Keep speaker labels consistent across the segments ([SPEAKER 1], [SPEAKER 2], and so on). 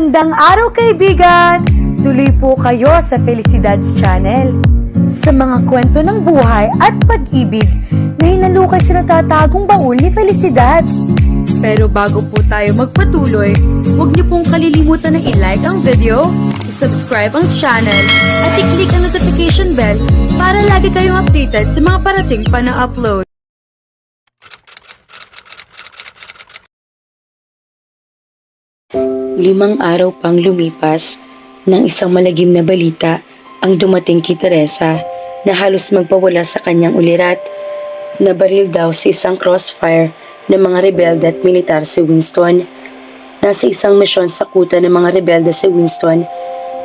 [SPEAKER 1] Magandang araw kaibigan! Tuloy po kayo sa Felicidad's Channel. Sa mga kwento ng buhay at pag-ibig na hinalukay sa natatagong baul ni Felicidad. Pero bago po tayo magpatuloy, huwag niyo pong kalilimutan na i-like ang video, i-subscribe ang channel, at i-click ang notification bell para lagi kayong updated sa mga parating pa na upload.
[SPEAKER 2] Limang araw pang lumipas nang isang malagim na balita ang dumating kay Teresa na halos magpawala sa kanyang ulirat. Nabaril daw sa isang crossfire ng mga rebelde at militar si Winston. Nasa isang misyon sa kuta ng mga rebelde si Winston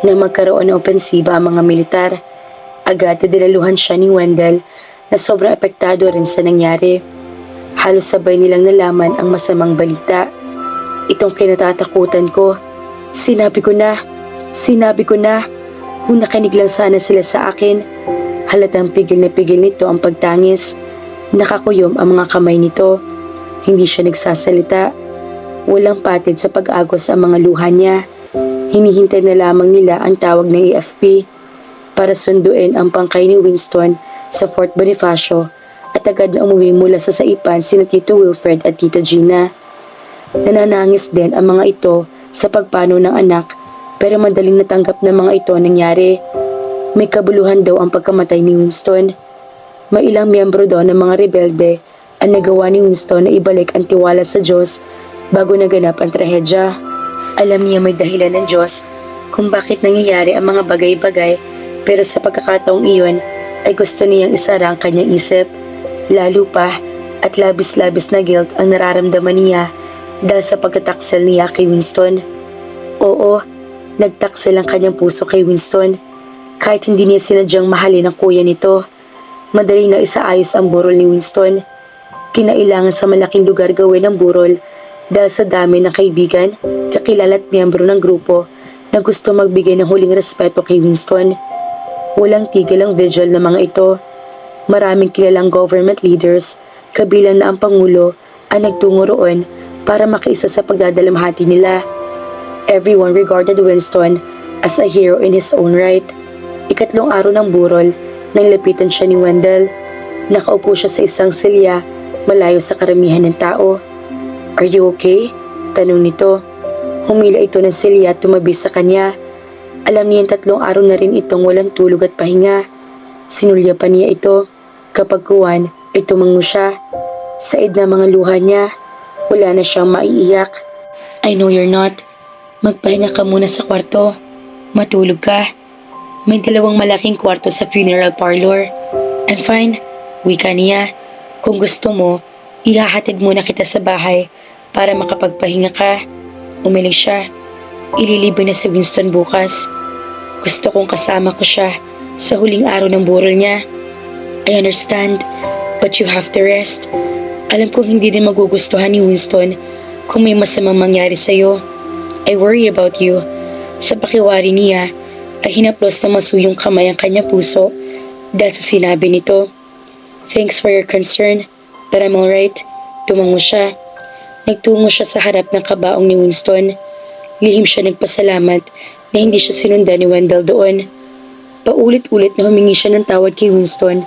[SPEAKER 2] na magkaroon ng opensiba ang mga militar. Agad dinaluhan siya ni Wendell na sobrang apektado rin sa nangyari. Halos sabay nilang nalaman ang masamang balita. Itong kinatatakutan ko. Sinabi ko na. Kung nakinig lang sana sila sa akin. Halatang pigil na pigil nito ang pagtangis. Nakakuyom ang mga kamay nito. Hindi siya nagsasalita. Walang patid sa pag-agos ang mga luha niya. Hinihintay na lamang nila ang tawag ng AFP para sunduin ang pangkay ni Winston sa Fort Bonifacio at agad na umuwi mula sa saipan sina Tito Wilfred at Tita Gina. Nananangis din ang mga ito sa pagpano ng anak pero madaling natanggap ng mga ito nangyari. May kabuluhan daw ang pagkamatay ni Winston. May ilang miyembro daw ng mga rebelde ang nagawa ni Winston na ibalik ang tiwala sa Diyos bago naganap ang trahedya. Alam niya may dahilan ng Diyos kung bakit nangyayari ang mga bagay-bagay pero sa pagkakataong iyon ay gusto niyang isara ang kanyang isip. Lalo pa at labis-labis na guilt ang nararamdaman niya dahil sa pagkataksel niya kay Winston. Oo, nagtaksel ang kanyang puso kay Winston. Kahit hindi niya sinadyang mahalin ang kuya nito, madali na isaayos ang burol ni Winston. Kinailangan sa malaking lugar gawin ang burol dahil sa dami ng kaibigan, kakilala at miyembro ng grupo na gusto magbigay ng huling respeto kay Winston. Walang tigil ang vigil ng mga ito. Maraming kilalang government leaders, kabilang na ang Pangulo, ang nagtungo roon para makiisa sa pagdadalamhati nila. Everyone regarded Winston as a hero in his own right. Ikatlong araw ng burol, nang lapitan siya ni Wendell. Nakaupo siya sa isang silya, malayo sa karamihan ng tao. "Are you okay?" tanong nito. Humila ito ng silya at tumabi sa kanya. Alam niya 3 araw na rin itong walang tulog at pahinga. Sinulya pa niya ito. Kapag kuwan, ay tumango siya. Said na mga luha niya. Wala na siyang maiiyak. "I know you're not. Magpahinga ka muna sa kwarto. Matulog ka. May 2 malaking kwarto sa funeral parlor. I'm fine," wika niya. "Kung gusto mo, ihahatid muna kita sa bahay para makapagpahinga ka." Umiling siya. Ililibre na si Winston bukas. Gusto kong kasama ko siya sa huling araw ng burol niya. "I understand, but you have to rest." Alam kong hindi din magugustuhan ni Winston kung may masamang mangyari sa'yo. "I worry about you." Sa pakiwari niya, ay hinaplos na masuyong kamay ang kanyang puso dahil sa sinabi nito. "Thanks for your concern, but I'm alright." Tumango siya. Nagtungo siya sa harap ng kabaong ni Winston. Lihim siya nagpasalamat na hindi siya sinundan ni Wendell doon. Paulit-ulit na humingi siya ng tawad kay Winston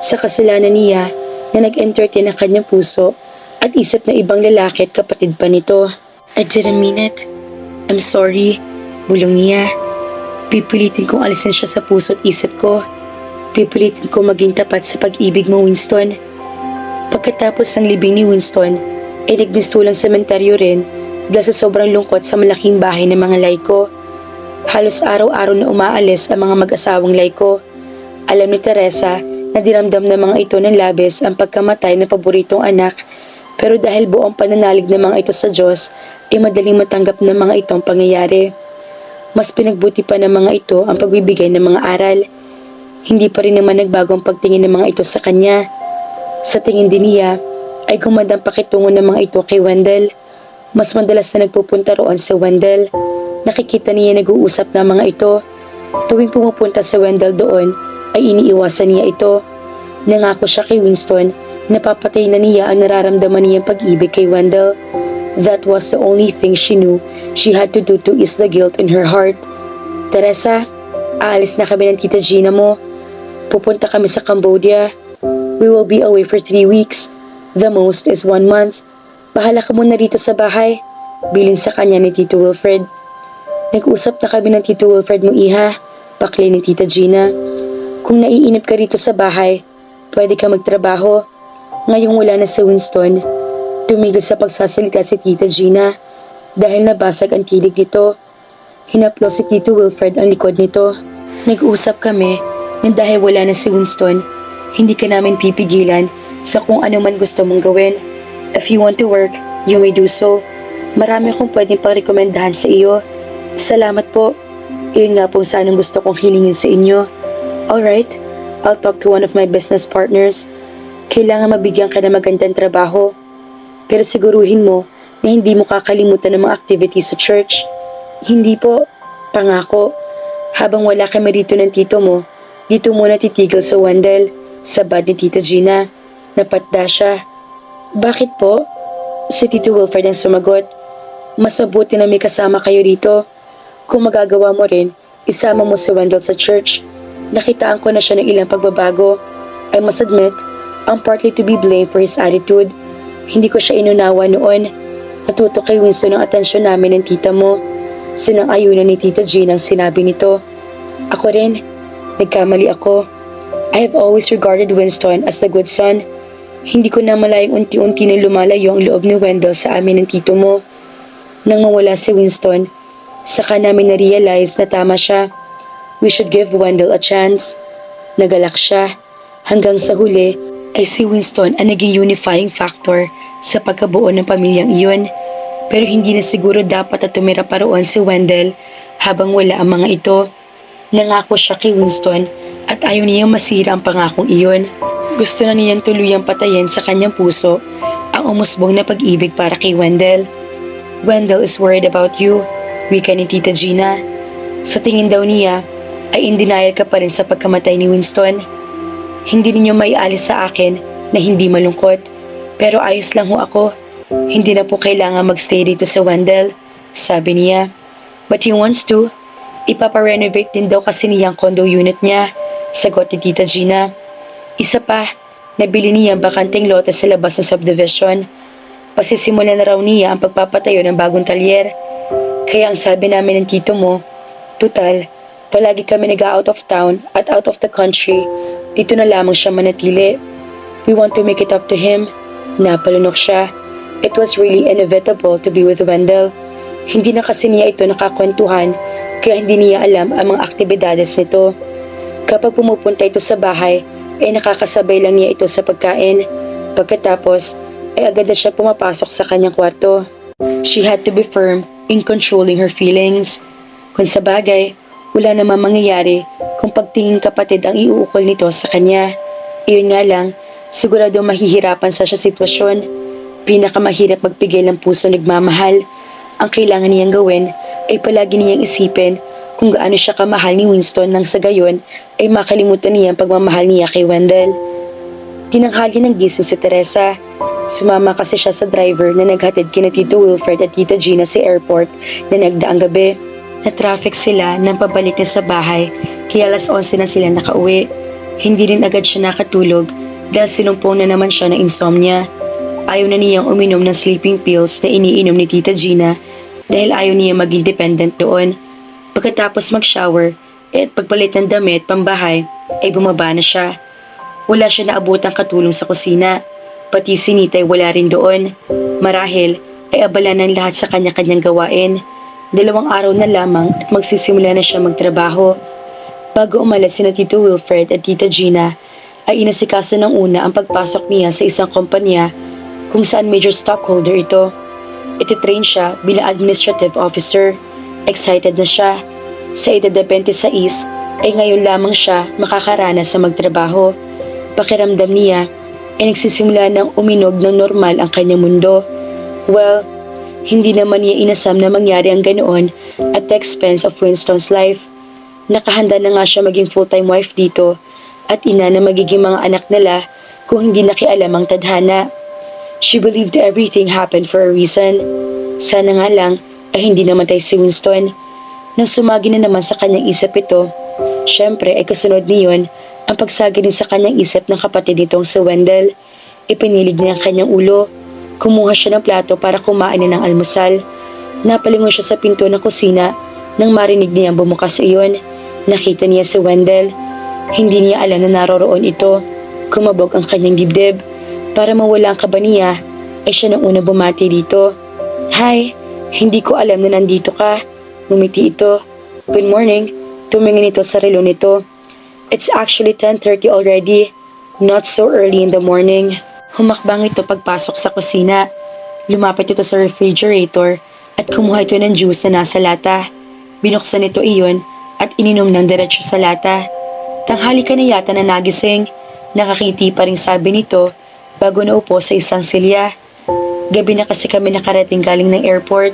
[SPEAKER 2] sa kasalanan niya na nag-entertain ang kanyang puso at isip na ibang lalaki at kapatid pa nito. "I didn't mean it. I'm sorry," bulong niya. "Pipilitin kong alisin siya sa puso at isip ko. Pipilitin kong maging tapat sa pag-ibig mo, Winston." Pagkatapos ng libing ni Winston, ay nagbistulang sementeryo rin dahil sa sobrang lungkot sa malaking bahay ng mga Laiko. Halos araw-araw na umaalis ang mga mag-asawang Laiko. Alam ni Teresa na diramdam ng mga ito ng labis ang pagkamatay ng paboritong anak, pero dahil buong pananalig ng mga ito sa Diyos, ay madaling matanggap ng mga itong pangyayari. Mas pinagbuti pa ng mga ito ang pagbibigay ng mga aral. Hindi pa rin naman nagbago ang pagtingin ng mga ito sa kanya. Sa tingin din niya, ay gumanda ang pakitungo ng mga ito kay Wendell. Mas madalas na nagpupunta roon si Wendell. Nakikita niya nag-uusap ng mga ito. Tuwing pumupunta si Wendell doon, ay iniiwasan niya ito. Nangako siya kay Winston na papatay na niya ang nararamdaman niyang pag-ibig kay Wendell. That was the only thing she knew she had to do to ease the guilt in her heart. Teresa, aalis na kami ng Tita Gina mo. Pupunta kami sa Cambodia. We will be away for 3 weeks. The most is 1 month. Bahala ka muna rito sa bahay. Bilin sa kanya ni Tito Wilfred. Nag-usap na kami ng Tito Wilfred mo, iha. Pakli ni Tita Gina. Kung naiinip ka rito sa bahay, pwede ka magtrabaho. Ngayong wala na si Winston, tumigil sa pagsasalita si Tita Gina dahil nabasag ang tilig nito. Hinaplo si Tito Wilfred ang likod nito. Nag-usap kami na dahil wala na si Winston, hindi ka namin pipigilan sa kung ano man gusto mong gawin. If you want to work, you may do so. Marami akong pwedeng pang-rekomendahan sa iyo. Salamat po. Iyon nga po sanang gusto kong hilingin sa inyo. Alright, I'll talk to one of my business partners. Kailangan mabigyan ka ng magandang trabaho. Pero siguruhin mo na hindi mo kakalimutan ng mga activities sa church. Hindi po, pangako. Habang wala kami dito ng tito mo, dito muna titigil sa Wendell, sa bad ni Tita Gina. Napatda siya. Bakit po? Si Tito Wilfred ang sumagot. Mas mabuti na may kasama kayo dito. Kung magagawa mo rin, isama mo si Wendell sa church. Nakitaan ko na siya ng ilang pagbabago. I must admit, I'm partly to be blamed for his attitude. Hindi ko siya inunawa noon. Natuto kay Winston ang atensyon namin ng tita mo. Sinang-ayunan ni Tita Jean ang sinabi nito. Ako rin, nagkamali ako. I have always regarded Winston as the good son. Hindi ko na malayang unti-unti na lumalayo ang loob ni Wendell sa amin ng tito mo. Nang mawala si Winston, saka namin na-realize na tama siya. We should give Wendell a chance. Nagalak siya. Hanggang sa huli ay si Winston ang naging unifying factor sa pagkabuo ng pamilyang iyon. Pero hindi na siguro dapat na tumira pa roon si Wendell habang wala ang mga ito. Nangako siya kay Winston at ayaw niyang masira ang pangakong iyon. Gusto na niyang tuluyang patayin sa kanyang puso ang umusbong na pag-ibig para kay Wendell. Wendell is worried about you, wika ni Tita Gina. Sa tingin daw niya, ay in denial ka pa rin sa pagkamatay ni Winston. Hindi ninyo maialis sa akin na hindi malungkot, pero ayos lang ho ako. Hindi na po kailangan magstay dito sa Wendell, sabi niya. But he wants to. Ipaparenovate din daw kasi niya ang condo unit niya, sagot ni Tita Gina. Isa pa, nabili niya ang bakanteng lote sa labas ng subdivision. Pasisimulan na raw niya ang pagpapatayo ng bagong talyer. Kaya ang sabi namin ng tito mo, tutal, palagi kami nag-out of town at out of the country, dito na lamang siya manatili. We want to make it up to him. Napalunok siya. It was really inevitable to be with Wendell. Hindi na kasi niya ito nakakwentuhan, kaya hindi niya alam ang mga aktibidades nito. Kapag pumupunta ito sa bahay, ay nakakasabay lang niya ito sa pagkain. Pagkatapos, ay agad na siya pumapasok sa kanyang kwarto. She had to be firm in controlling her feelings. Kung sa bagay, wala namang mangyayari kung pagtingin kapatid ang iuukol nito sa kanya. Iyon nga lang, sigurado mahihirapan sa sitwasyon. Pinakamahirap magpigil ng puso nagmamahal. Ang kailangan niyang gawin ay palagi niyang isipin kung gaano siya kamahal ni Winston nang sa gayon ay makalimutan niya ang pagmamahal niya kay Wendell. Tinanghali ng gising si Teresa. Sumama kasi siya sa driver na naghatid kina Tito Wilfred at Tita Gina sa airport na nagdaang gabi. Na-traffic sila nang pabalik na sa bahay kaya alas 11 na sila nakauwi. Hindi rin agad siya nakatulog dahil sinumpong na naman siya ng insomnia. Ayaw na niyang uminom ng sleeping pills na iniinom ni Tita Gina dahil ayaw niya maging dependent doon. Pagkatapos mag-shower at pagpalit ng damit pambahay ay bumaba na siya. Wala siya naabotang katulong sa kusina. Pati si Nita ay wala rin doon. Marahil ay abala ng lahat sa kanya-kanyang gawain. 2 araw na lamang at magsisimula na siya magtrabaho. Bago umalis sina Tito Wilfred at Tita Gina, ay inasikaso ng una ang pagpasok niya sa isang kumpanya kung saan major stockholder ito. Ititrain siya bilang administrative officer. Excited na siya. Sa edad na 26 ay ngayon lamang siya makakaranas sa magtrabaho. Pakiramdam niya ay nagsisimula ng uminog ng normal ang kanyang mundo. Well, hindi naman niya inasam na mangyari ang ganoon at the expense of Winston's life. Nakahanda na nga siya maging full-time wife dito at ina na magiging mga anak nila kung hindi nakialam ang tadhana. She believed everything happened for a reason. Sana nga lang ay hindi namatay si Winston. Nang sumagi na naman sa kanyang isip ito, syempre ay kasunod niyon ang pagsagi din sa kanyang isip ng kapatid nitong si Wendell. Ipinilig niya ang kanyang ulo. Kumuha siya ng plato para kumain na ng almusal. Napalingon siya sa pinto ng kusina nang marinig niya bumukas iyon. Nakita niya si Wendell. Hindi niya alam na naroroon ito. Kumabog ang kanyang dibdib. Para mawala ang kaba niya, ay siya nang unang bumati dito. Hi, hindi ko alam na nandito ka. Ngumiti ito. Good morning. Tumingin ito sa relo nito. It's actually 10:30 already. Not so early in the morning. Humakbang ito pagpasok sa kusina. Lumapit ito sa refrigerator at kumuha ito ng juice na nasa lata. Binuksan ito iyon at ininom ng diretso sa lata. Tanghali ka na yata na nagising. Nakakiti pa rin sabi nito bago naupo sa isang silya. Gabi na kasi kami nakarating galing ng airport.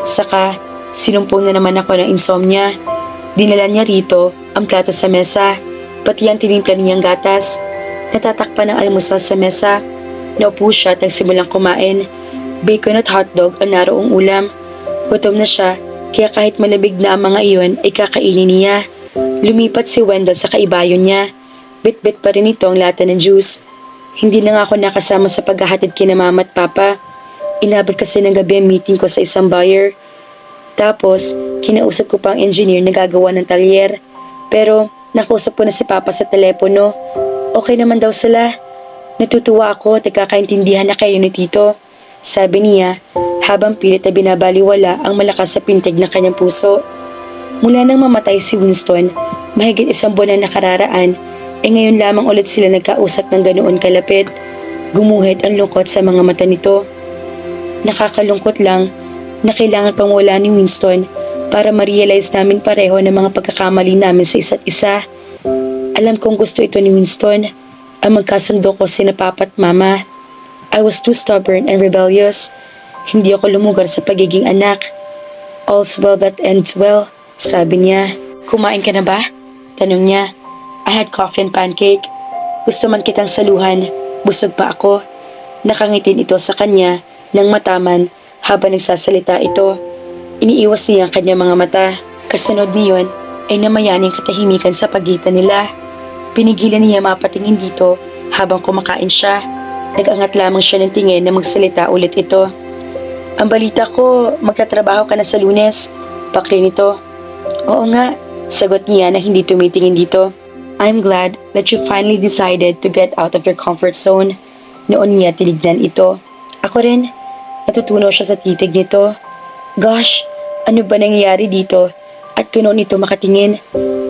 [SPEAKER 2] Saka, sinumpong na naman ako ng insomnia. Dinala niya rito ang plato sa mesa, pati ang tinimpla niyang gatas. Natatakpan ng almusal sa mesa. Naupo siya at nagsimulang kumain. Bacon at hotdog ang naroong ulam. Gutom na siya, kaya kahit malamig na ang mga iyon ay kakainin niya. Lumipat si Wendell sa kaibayon niya. Bit-bit pa rin ito ang lata ng juice. Hindi na nga ako nakasama sa paghahatid kina mama at papa. Inabot kasi ng gabi ang meeting ko sa isang buyer. Tapos, kinausap ko pa ang engineer na gagawa ng talyer. Pero, nakausap ko na si papa sa telepono. Okay naman daw sila. Natutuwa ako at nagkakaintindihan na kayo ni tito. Sabi niya, habang pilit na binabaliwala ang malakas sa pintig ng kanyang puso. Mula nang mamatay si Winston, mahigit 1 buwan na nakararaan, ngayon lamang ulit sila nagkausap ng ganoon kalapit. Gumuhit ang lungkot sa mga mata nito. Nakakalungkot lang na kailangan pang wala ni Winston para ma-realize namin pareho ng mga pagkakamali namin sa isa't isa. Alam kong gusto ito ni Winston, ang magkasundo ko sina papa at mama. I was too stubborn and rebellious. Hindi ako lumugar sa pagiging anak. All's well that ends well, sabi niya. Kumain ka na ba? Tanong niya. I had coffee and pancake. Gusto man kitang saluhan. Busog pa ako. Nakangitin ito sa kanya nang mataman habang nagsasalita ito. Iniiwas niya ang kanyang mga mata. Kasunod niyon ay namayaning katahimikan sa pagitan nila. Pinigilan niya mapatingin dito habang kumakain siya. Nag-angat lamang siya ng tingin na magsalita ulit ito. Ang balita ko, magtatrabaho ka na sa Lunes. Pakli nito. Oo nga, sagot niya na hindi tumitingin dito. I'm glad that you finally decided to get out of your comfort zone. Noon niya tinignan ito. Ako rin, natutunaw siya sa titig nito. Gosh, ano ba nangyayari dito? At kuno nito makatingin.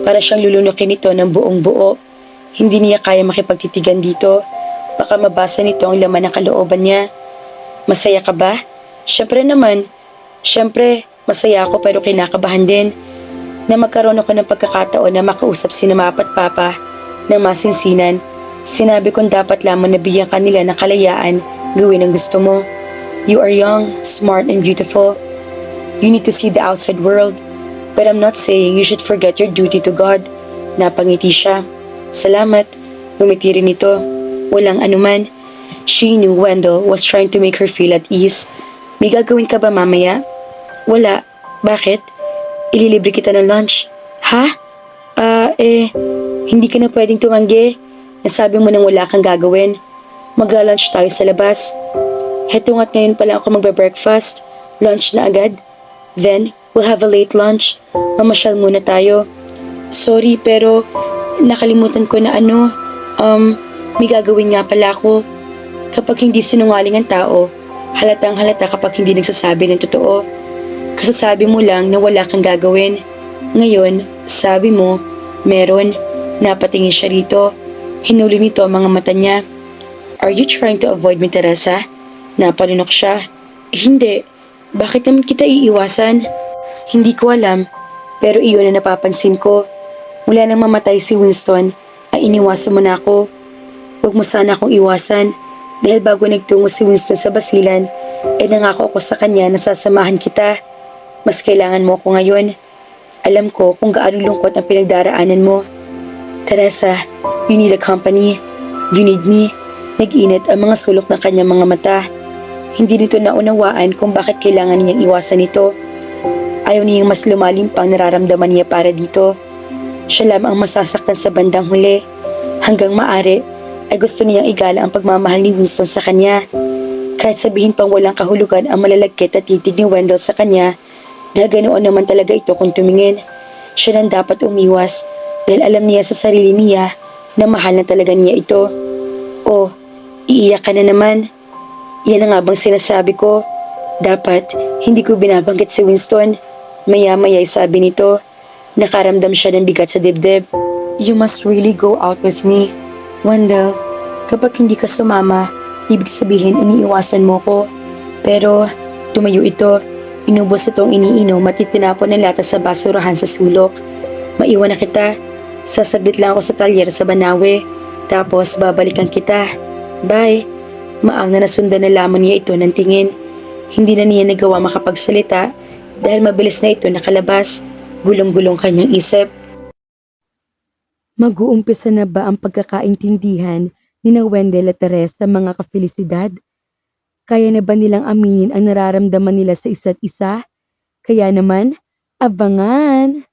[SPEAKER 2] Para siyang lulunukin nito ng buong buo. Hindi niya kaya makipagtitigan dito. Baka mabasa nito ang laman ng kalooban niya. Masaya ka ba? Siyempre naman. Siyempre, masaya ako pero kinakabahan din. Na magkaroon ako ng pagkakataon na makausap si mama at papa ng masinsinan. Sinabi kong dapat lamang nabigyan kanila ng kalayaan gawin ang gusto mo. You are young, smart and beautiful. You need to see the outside world. But I'm not saying you should forget your duty to God. Napangiti siya. Salamat. Ngumiti rin ito. Walang anuman. She knew Wendell was trying to make her feel at ease. May gagawin ka ba mamaya? Wala. Bakit? Ililibre kita ng lunch. Ha? Hindi ka na pwedeng tumanggi. Nasabi mo nang wala kang gagawin. Magla-lunch tayo sa labas. Heto nga't ngayon pa lang ako magbe-breakfast. Lunch na agad. Then, we'll have a late lunch. Mamasyal muna tayo. Sorry, pero nakalimutan ko na may gagawin nga pala ako. Kapag hindi sinungaling ang tao, halatang halata kapag hindi nagsasabi ng totoo. Kasasabi mo lang na wala kang gagawin. Ngayon, sabi mo, meron. Napatingin siya rito. Hinuli nito ang mga mata niya. Are you trying to avoid me, Teresa? Napalunok siya. Hindi. Bakit naman kita iiwasan? Hindi ko alam. Pero iyon na napapansin ko. Mula nang mamatay si Winston, ay iniwasan mo na ako. Huwag mo sana akong iwasan. Dahil bago nagtungo si Winston sa basilan, ay nangako ako sa kanya na sasamahan kita. Mas kailangan mo ako ngayon. Alam ko kung gaano lungkot ang pinagdaraanan mo. Teresa, you need a company. You need me. Nag-init ang mga sulok ng kanyang mga mata. Hindi nito naunawaan kung bakit kailangan niyang iwasan ito. Ayaw niyang mas lumalim pang nararamdaman niya para dito. Siya lamang ang masasaktan sa bandang huli. Hanggang maaari ay gusto niyang igala ang pagmamahal ni Winston sa kanya. Kahit sabihin pang walang kahulugan ang malalagkit at titig ni Wendell sa kanya, dahil ganoon naman talaga ito kung tumingin. Siya nang dapat umiwas dahil alam niya sa sarili niya na mahal na talaga niya ito. Oh, iiyak ka na naman. Yan ang nga bang sinasabi ko. Dapat hindi ko binabanggit si Winston. Maya-maya'y sabi nito. Nakaramdam siya ng bigat sa dibdib. You must really go out with me. Wendell, kapag hindi ka sumama, ibig sabihin iniiwasan mo ko. Pero tumayo ito. Inubos itong iniinom at itinapon ng lata sa basurahan sa sulok. Maiwan na kita. Sasaglit lang ako sa talyer sa Banawe. Tapos babalikan kita. Bye. Maang na nasundan na lamang niya ito ng tingin. Hindi na niya nagawa makapagsalita dahil mabilis na ito nakalabas. Gulong-gulong kanyang isip.
[SPEAKER 1] Mag-uumpisa na ba ang pagkakaintindihan ni na Wendell at Teresa mga kafelisidad? Kaya na ba nilang aminin ang nararamdaman nila sa isa't isa? Kaya naman, abangan!